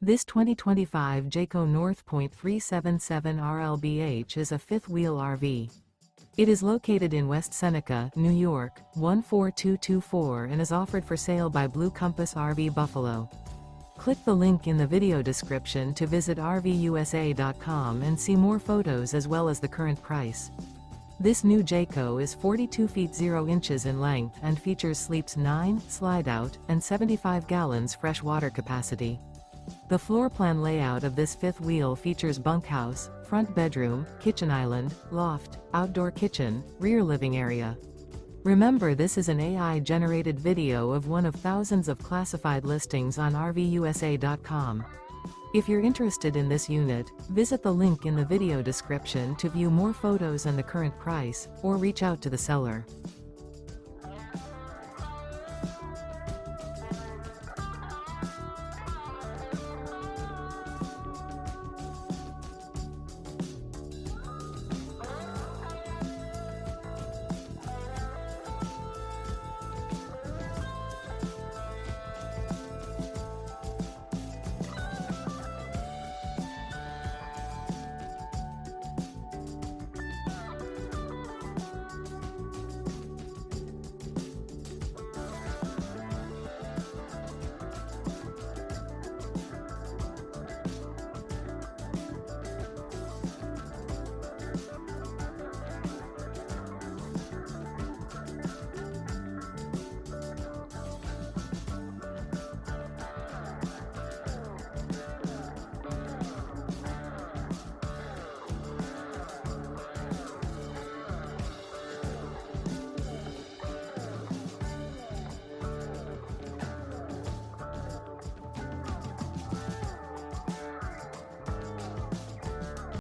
This 2025 Jayco North Point 377 RLBH is a fifth-wheel RV. It is located in West Seneca, New York, 14224 and is offered for sale by Blue Compass RV Buffalo. Click the link in the video description to visit RVUSA.com and see more photos as well as the current price. This new Jayco is 42 feet 0 inches in length and features sleeps 9, slide-out, and 75 gallons fresh water capacity. The floor plan layout of this fifth wheel features bunkhouse, front bedroom, kitchen island, loft, outdoor kitchen, rear living area. Remember, this is an AI-generated video of one of thousands of classified listings on RVUSA.com. If you're interested in this unit, visit the link in the video description to view more photos and the current price, or reach out to the seller.